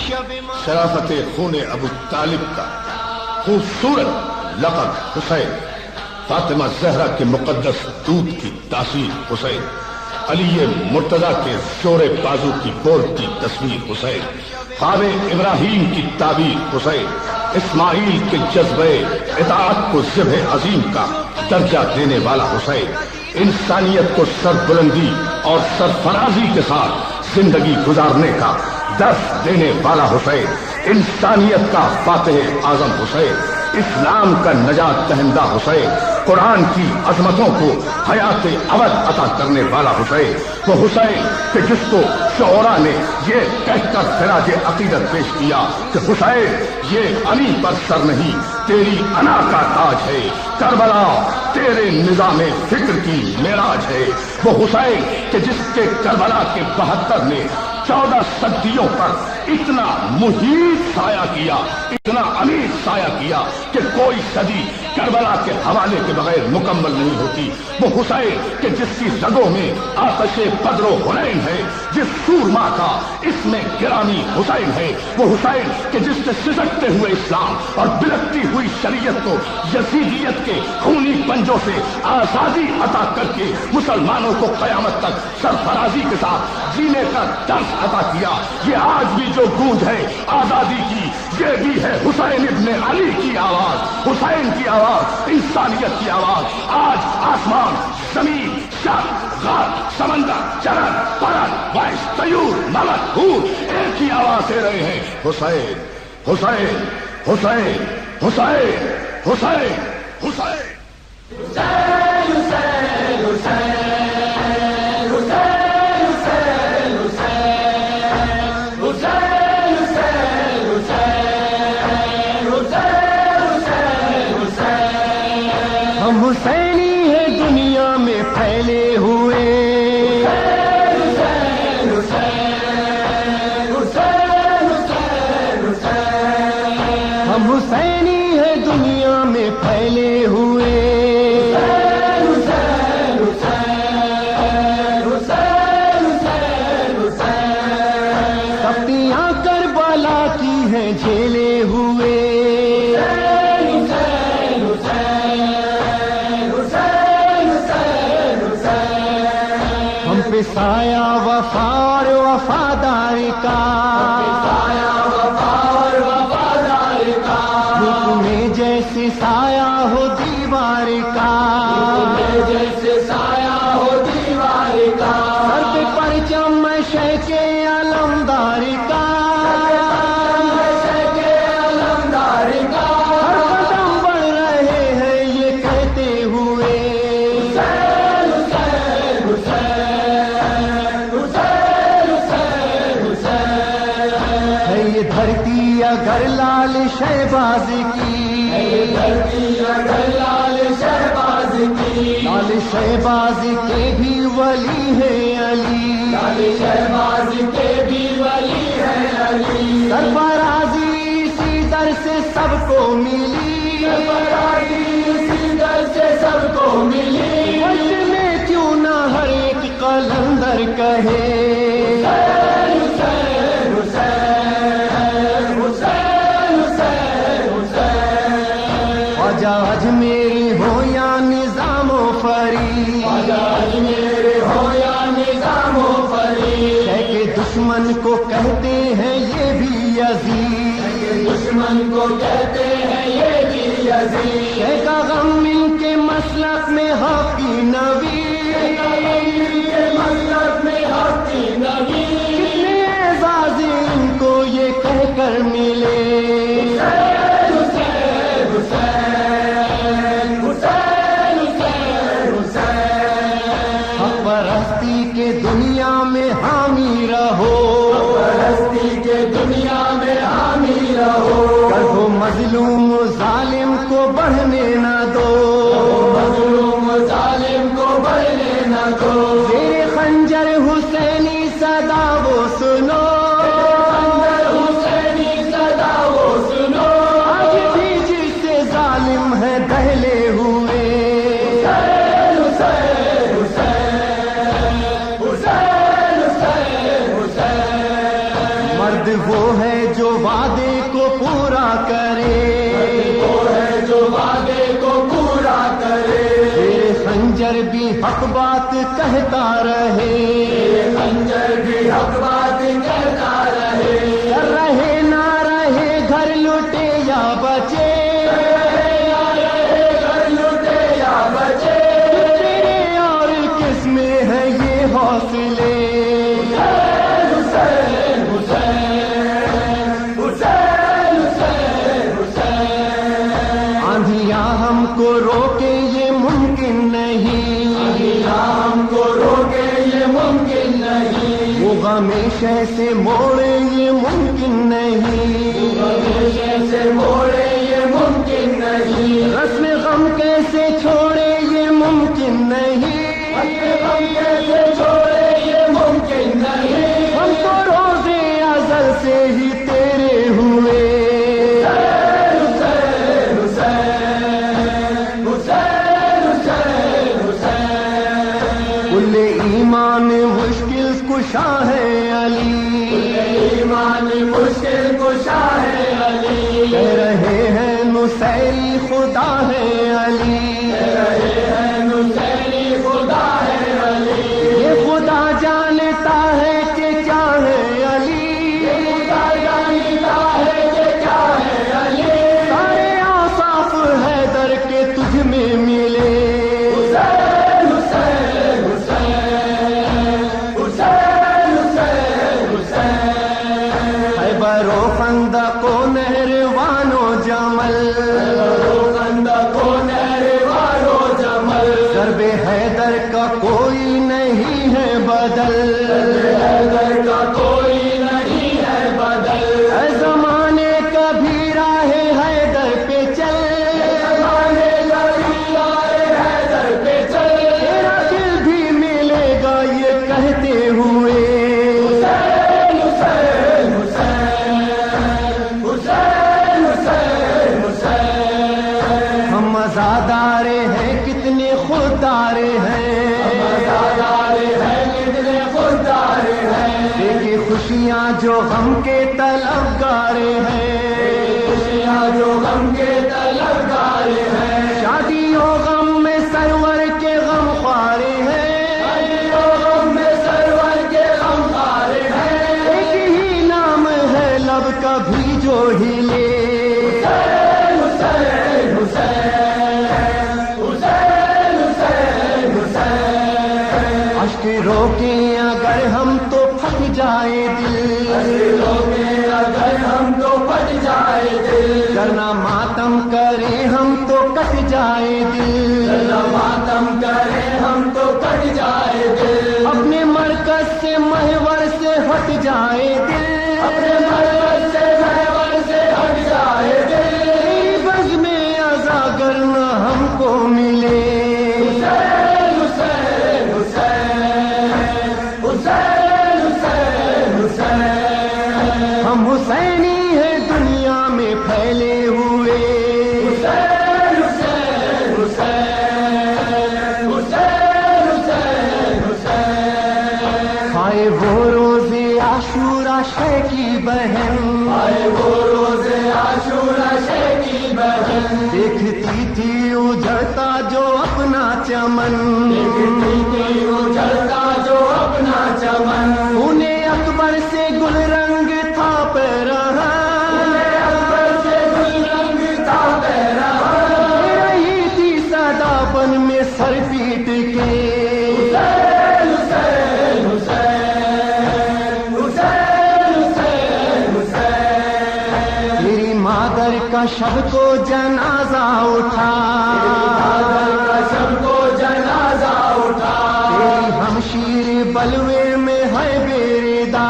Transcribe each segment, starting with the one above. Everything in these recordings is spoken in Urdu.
شرافت خون ابو طالب کا خوبصورت لقب حسین، فاطمہ زہرا کے مقدس دودھ کی تاثیر حسین، علی مرتضیٰ کے زور بازو کی بولتی تصویر حسین، خواب ابراہیم کی تعبیر حسین، اسماعیل کے جذبے اطاعت کو ذبح عظیم کا درجہ دینے والا حسین، انسانیت کو سربلندی اور سرفرازی کے ساتھ زندگی گزارنے کا درس دینے والا حسین، انسانیت کا فاتح اعظم حسین، اسلام کا نجات دہندہ حسین، قرآن کی عظمتوں کو حیات ابد عطا کرنے والا حسین، وہ حسین کہ جس کو شعراء نے یہ کہہ کر خراج عقیدت پیش کیا کہ حسین یہ علی پر سر نہیں تیری انا کا تاج ہے، کربلا تیرے نظام فکر کی معراج ہے، وہ حسین کہ جس کے کربلا کے 72 نے 14 صدیوں پر اتنا محیط سایہ کیا، اتنا امیر سایہ کیا کہ کوئی صدی کربلا کے حوالے کے بغیر مکمل نہیں ہوتی، وہ حسین کہ جس کی رگوں میں آتش بدر و حنین ہے، جس سورما کا اس میں گرامی حسین ہے، وہ حسین کہ جس سے سسکتے ہوئے اسلام اور بلکتی ہوئی شریعت کو یزیدیت کے خونی پنجوں سے آزادی عطا کر کے مسلمانوں کو قیامت تک سرفرازی کے ساتھ جینے کا درس عطا کیا، یہ آج بھی جو گونج ہے آزادی کی، یہ بھی ہے حسین ابن علی کی آواز، حسین کی آواز، انسانیت کی آواز۔ آج آسمان، زمین، شب، غار، سمندر، چرن، پرن، وحش، طیور، ملک، حور ایک ہی آواز دے رہے ہیں، حسین حسین حسین حسین حسین حسین ہم حسینی ہیں دنیا میں پھیلے ہوئے، ہم حسینی ہیں دنیا میں پھیلے ہوئے، تختیاں کربلا کی ہیں جھیلے ہوئے، سایہ وفا اور وفادار کا، حکم جیسے سایہ ہو دیوار کا، سر پہ پرچم شیخ علمدار کا، ہر قدم بڑھ رہے ہیں یہ کہتے ہوئے، دھرتی اگر لال شہباز کی، لال شہباز کے بھی ولی ہے علی، سرفرازی اسی در سے سب کو ملی، وجہ میں کیوں نہ ہر ایک قلندر کہے، اجمیری ہو یا نظام و فریق، شیخ دشمن کو کہتے ہیں یہ بھی یزید، شیخ غم ان کے مسلک میں حقی نبی، کتنے اعزاز ان کو یہ کہہ کر ملے، دنیا میں حامی رہو، کبھی مظلوم ظالم کو بڑھنے نہ دو، زیر خنجر حسینی صدا وہ سنو، آج بھی جس سے ظالم ہے دہلے ہوئے، وہ ہے جو خنجر بھی حق بات کہتا رہے، خنجر بھی حق بات کہتا رہے، رہے نہ رہے گھر لٹے یا بچے، گھر لٹے یا بچے، تیرے اور کس میں ہے یہ حوصلے، حسین حسین حسین حسین حسین، آندھیاں ہم کو روکے یہ ممکن نہیں، ہم کو روکے یہ ممکن نہیں، وہ غم سے موڑے یہ ممکن نہیں، ہمیشہ سے موڑے یہ ممکن نہیں، رسم غم کیسے چھوڑے یہ ممکن نہیں، ہم کیسے چھوڑے یہ ممکن نہیں، ہم تو روزے ازل سے ہی تیرے ہوئے، حسین حسین حسین حسین حسین، کل ایمان مشکل کشا ہے علی، ایمان مشکل کشا ہے علی، کہہ رہے ہیں نصیری خدا ہے علی، رہے ہیں نصیری خدا ہے علی، یہ خدا جانتا ہے کہ کیا ہے علی، خدا جانتا ہے کہ کیا ہے علی، سارے آصاف حیدر کے تجھ میں ملے، حسین حسین حسین حسین حسین حسین، خیبر و خندق و نہروان و جمل، خندق و نہروان و جمل، ضرب حیدر کا کوئی نہیں ہے بدل، حیدر کا کوئی نہیں ہے بدل، اے زمانے کا بھی راہ حیدر پہ چل، زمانے کا بھی آئے حیدر پہ چل، تیرا دل بھی ملے گا یہ کہتے ہوئے، حسین حسین حسین حسین حسین حسین، ہم مزادارے ہیں کتنے خوددارے ہیں، مزادارے ہیں کتنے خوددارے ہیں، دیکھے خوشیاں جو غم کے طلبگارے ہیں، خوشیاں جو غم کے طلبگارے ہیں، شادیوں غم میں سرور کے غم خوارے ہیں، غم میں سرور کے غم خارے ہیں، ایک ہی نام ہے لب کا بھی جو ہلے، حسین حسین حسین حسین حسین، اشک روکے اگر ہم تو پھٹ جائے دل، اگر ہم تو پھٹ جائے دل، کرنا ماتم کرے ہم تو کٹ جائے دل، ماتم کرے ہم تو کٹ جائے دل، اپنے مرکز سے محور سے ہٹ جائے دل، اپنے مرکز سے محور سے ہٹ جائے دل، تیری بز میں ازاگر نہ ہم کو ملے، حسین حسین حسین حسین حسین حسین، ہم حسینی ہیں دنیا میں پھیلے ہوئے، حسین حسین حسین حسین حسین حسین، کھائے وہ روزے عاشورہ شے کی بہن، آئے وہ روزے عاشورہ شے کی بہن، دیکھتی تھی اجڑتا جو اپنا چمن، دیکھتی اجڑتا جو اپنا چمن، انہیں اکبر سے گل رنگ تھا پہ رہا، اکبر سے گل رنگ تھا بہ رہا، رہی تھی ساداپن میں سر پیٹ کے، حسین حسین حسین حسین حسین حسین، تیری مادر کا شب کو جنازہ اٹھا، سب کو جنازہ اٹھا، تیری ہمشیر بلوے میں ہے بیردا،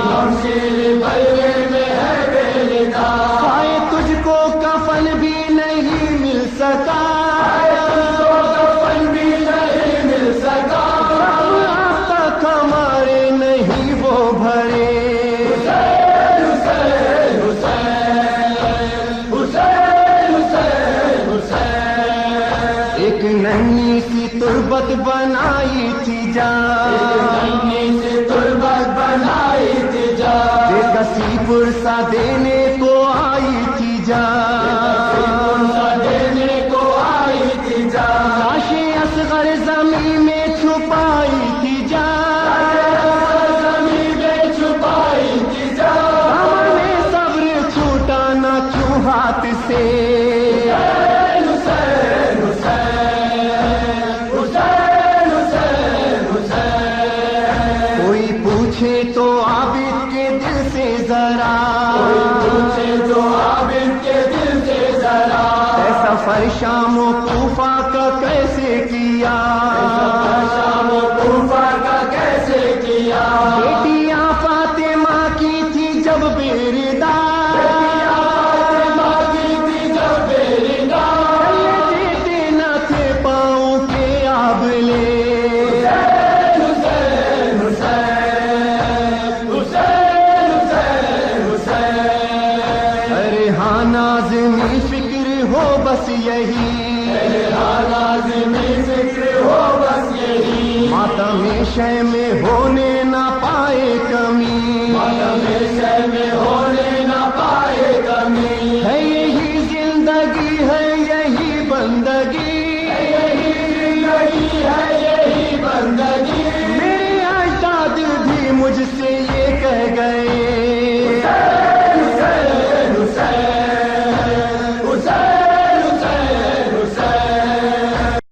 شمشیر بلوے میں ہے بیلدا، پائے تجھ کو کفن بھی نہیں مل سکا، کفن بھی نہیں مل سکا، اب تک ہمارے نہیں وہ بھرے، حسین حسین حسین حسین حسین، ایک ننھی سی تربت بنائی تھی جان، سے تربت بنائی تھی جا، بے کسی پرسا دینے کو آئی تھی جان، دینے کو آئی تھی جا، لاش اصغر پوچھے تو عابد کے دل سے ذرا، پوچھے تو عابد کے دل سے ذرا، سفر شام و کوفہ کا کیسے کیا، شام و کوفہ کا کیسے کیا، بیٹیاں فاطمہ کی تھی جب بیردار، فاطمہ کی تھی جب بیردار، دیتے نہ تھے پاؤں کے آبلے، حسین حسین حسین حسین حسین، ارے ہاں نازمی فکر ہو بس یہی، لازمی فکر ہو بس یہی، ماتم شے میں ہونے